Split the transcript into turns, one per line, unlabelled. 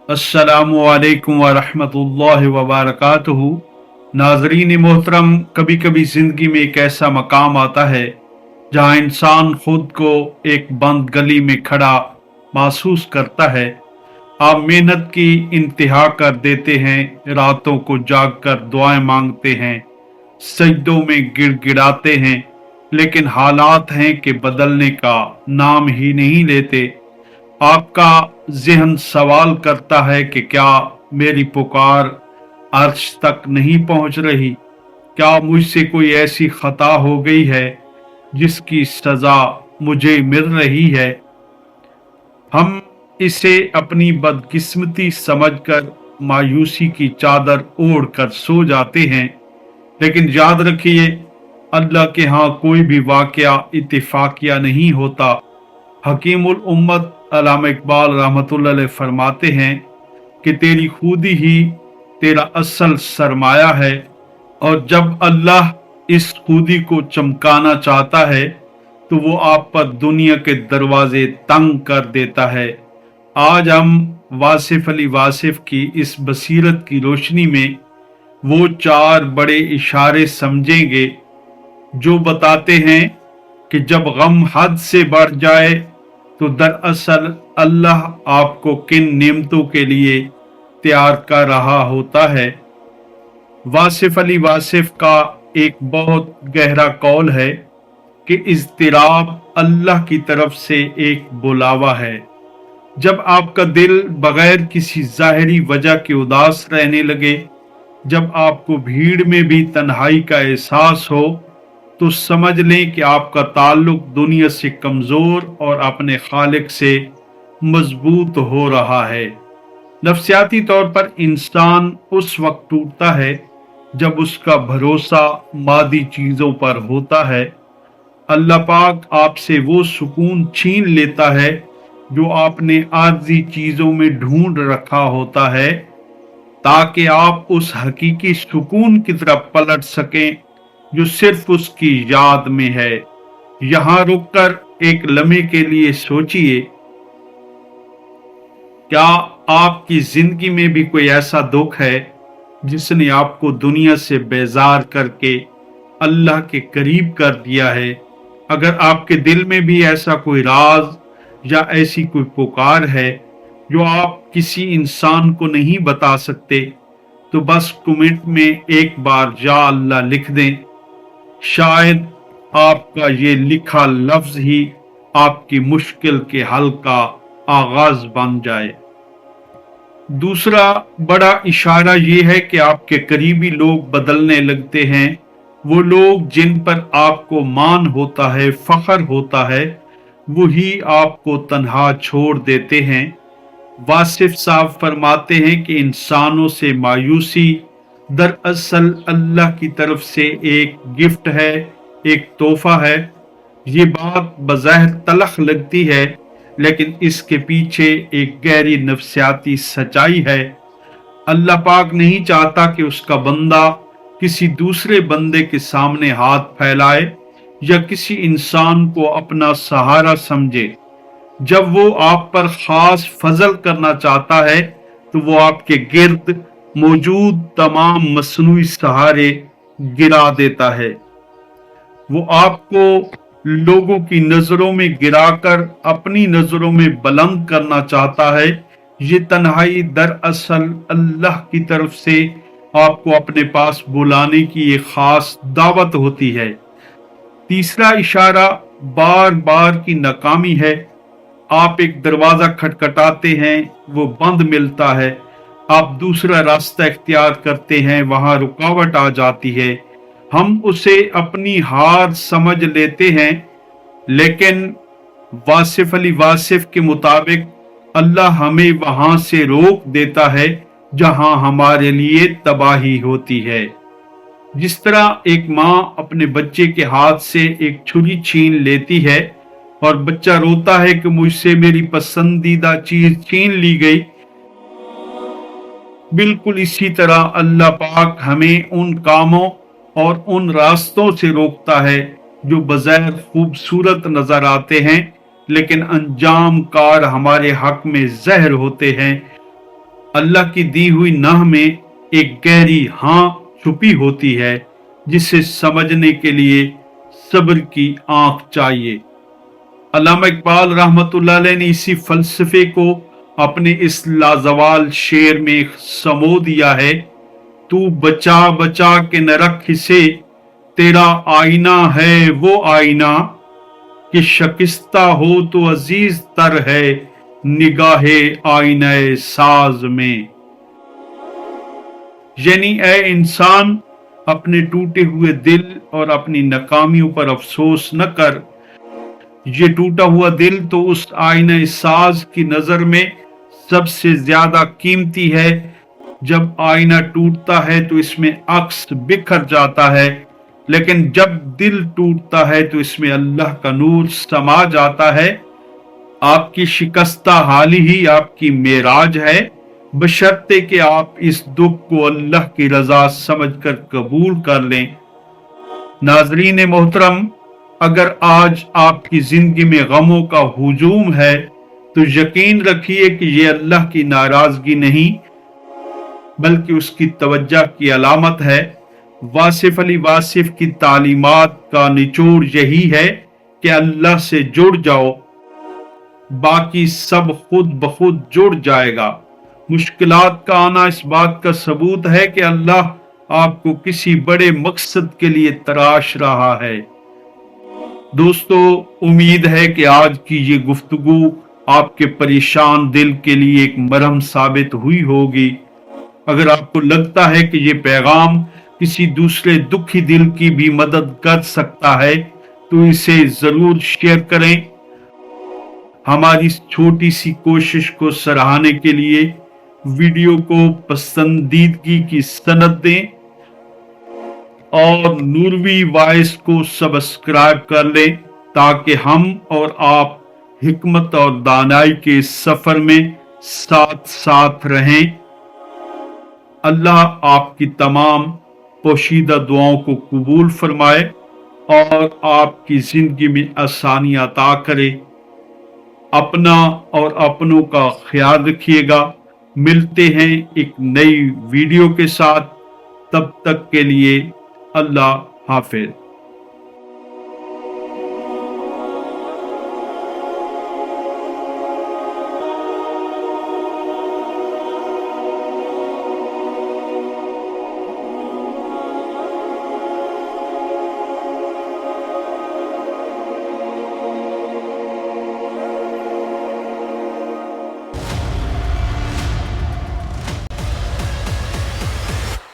अस्सलामु अलैकुम व रहमतुल्लाहि व बरकातुहू। नाजरीन मोहतरम, कभी कभी जिंदगी में एक ऐसा मकाम आता है जहां इंसान खुद को एक बंद गली में खड़ा महसूस करता है। आप मेहनत की इंतहा कर देते हैं, रातों को जाग कर दुआएं मांगते हैं, सजदों में गिड़गिड़ाते हैं, लेकिन हालात हैं कि बदलने का नाम ही नहीं लेते। आपका ज़हन सवाल करता है कि क्या मेरी पुकार अर्श तक नहीं पहुंच रही? क्या मुझसे कोई ऐसी खता हो गई है जिसकी सजा मुझे मिल रही है? हम इसे अपनी बदकिस्मती समझकर मायूसी की चादर ओढ़ कर सो जाते हैं, लेकिन याद रखिए, अल्लाह के यहाँ कोई भी वाकया इत्तेफाकिया नहीं होता। हकीमुल उम्मत अल्लामा इकबाल रहमतुल्लाह अलैह फरमाते हैं कि तेरी खुदी ही तेरा असल सरमाया है, और जब अल्लाह इस खुदी को चमकाना चाहता है तो वो आप पर दुनिया के दरवाजे तंग कर देता है। आज हम वासिफ अली वासिफ की इस बसीरत की रोशनी में वो चार बड़े इशारे समझेंगे जो बताते हैं कि जब गम हद से बढ़ जाए तो दरअसल अल्लाह आपको किन नेमतों के लिए तैयार कर रहा होता है। वासिफ अली वासिफ का एक बहुत गहरा कौल है कि इज़्तिराब अल्लाह की तरफ से एक बुलावा है। जब आपका दिल बगैर किसी जाहिरी वजह के उदास रहने लगे, जब आपको भीड़ में भी तन्हाई का एहसास हो, तो समझ लें कि आपका ताल्लुक दुनिया से कमजोर और अपने खालिक से मजबूत हो रहा है। नफ्सियाती तौर पर इंसान उस वक्त टूटता है जब उसका भरोसा मादी चीजों पर होता है। अल्लाह पाक आपसे वो सुकून छीन लेता है जो आपने आर्जी चीजों में ढूंढ रखा होता है, ताकि आप उस हकीकी सुकून की तरफ पलट सकें जो सिर्फ उसकी याद में है। यहाँ रुककर एक लम्हे के लिए सोचिए, क्या आपकी जिंदगी में भी कोई ऐसा दुख है जिसने आपको दुनिया से बेजार करके अल्लाह के करीब कर दिया है? अगर आपके दिल में भी ऐसा कोई राज या ऐसी कोई पुकार है जो आप किसी इंसान को नहीं बता सकते, तो बस कमेंट में एक बार या अल्लाह लिख दें। शायद आपका ये लिखा लफ्ज ही आपकी मुश्किल के हल का आगाज बन जाए। दूसरा बड़ा इशारा ये है कि आपके करीबी लोग बदलने लगते हैं। वो लोग जिन पर आपको मान होता है, फख्र होता है, वही आपको तन्हा छोड़ देते हैं। वासिफ साहब फरमाते हैं कि इंसानों से मायूसी दरअसल अल्लाह की तरफ से एक गिफ्ट है, एक तोहफा है। ये बात बज़ाहिर तलख लगती है, लेकिन इसके पीछे एक गहरी नफ्सियाती सच्चाई है। अल्लाह पाक नहीं चाहता कि उसका बंदा किसी दूसरे बंदे के सामने हाथ फैलाए या किसी इंसान को अपना सहारा समझे। जब वो आप पर खास फजल करना चाहता है तो वो आपके गिर्द मौजूद तमाम मसनूई सहारे गिरा देता है। वो आपको लोगों की नजरों में गिराकर अपनी नजरों में बुलंद करना चाहता है। ये तन्हाई दरअसल अल्लाह की तरफ से आपको अपने पास बुलाने की एक खास दावत होती है। तीसरा इशारा बार बार की नाकामी है। आप एक दरवाजा खटखटाते हैं, वो बंद मिलता है। आप दूसरा रास्ता इख्तियार करते हैं, वहां रुकावट आ जाती है। हम उसे अपनी हार समझ लेते हैं, लेकिन वासिफ अली वासिफ के मुताबिक अल्लाह हमें वहां से रोक देता है जहां हमारे लिए तबाही होती है। जिस तरह एक माँ अपने बच्चे के हाथ से एक छुरी छीन लेती है और बच्चा रोता है कि मुझसे मेरी पसंदीदा चीज छीन ली गई, बिल्कुल इसी तरह अल्लाह पाक हमें उन कामों और उन रास्तों से रोकता है जो बज़ाहिर खूबसूरत नजर आते हैं, लेकिन अंजाम कार हमारे हक में जहर होते हैं। اللہ کی دی ہوئی نہ میں ایک گہری ہاں چھپی ہوتی ہے جسے سمجھنے کے لیے صبر کی آنکھ چاہیے۔ علامہ اقبال رحمت اللہ علیہ نے اسی فلسفے کو اپنے اس لازوال شعر میں سمو دیا ہے: تو بچا بچا کے نہ رکھ اسے، تیرا آئینہ ہے وہ آئینہ، کہ شکستہ ہو تو عزیز تر ہے نگاہ آئینہ ساز میں۔ یعنی اے انسان، اپنے ٹوٹے ہوئے دل اور اپنی ناکامیوں پر افسوس نہ کر، یہ ٹوٹا ہوا دل تو اس آئینہ ساز کی نظر میں سب سے زیادہ قیمتی ہے۔ جب آئینہ ٹوٹتا ہے تو اس میں عکس بکھر جاتا ہے، لیکن جب دل ٹوٹتا ہے تو اس میں اللہ کا نور سما جاتا ہے۔ آپ کی شکستہ حالی ہی آپ کی معراج ہے، بشرطے کہ آپ اس دکھ کو اللہ کی رضا سمجھ کر قبول کر لیں۔ ناظرین محترم، اگر آج آپ کی زندگی میں غموں کا ہجوم ہے تو یقین رکھیے کہ یہ اللہ کی ناراضگی نہیں بلکہ اس کی توجہ کی علامت ہے۔ واصف علی واصف کی تعلیمات کا نچوڑ یہی ہے کہ اللہ سے جڑ جاؤ، باقی سب خود بخود جڑ جائے گا۔ مشکلات کا آنا اس بات کا ثبوت ہے کہ اللہ آپ کو کسی بڑے مقصد کے لیے تراش رہا ہے۔ دوستو، امید ہے کہ آج کی یہ گفتگو آپ کے پریشان دل کے لیے ایک مرہم ثابت ہوئی ہوگی۔ اگر آپ کو لگتا ہے کہ یہ پیغام کسی دوسرے دکھی دل کی بھی مدد کر سکتا ہے تو اسے ضرور شیئر کریں۔ ہماری اس چھوٹی سی کوشش کو سراہنے کے لیے ویڈیو کو پسندیدگی کی سند دیں اور نوروی وائس کو سبسکرائب کر لیں تاکہ ہم اور آپ حکمت اور دانائی کے سفر میں ساتھ ساتھ رہیں۔ اللہ آپ کی تمام پوشیدہ دعاؤں کو قبول فرمائے اور آپ کی زندگی میں آسانی عطا کرے۔ اپنا اور اپنوں کا خیال رکھیے گا۔ ملتے ہیں ایک نئی ویڈیو کے ساتھ، تب تک کے لیے اللہ حافظ۔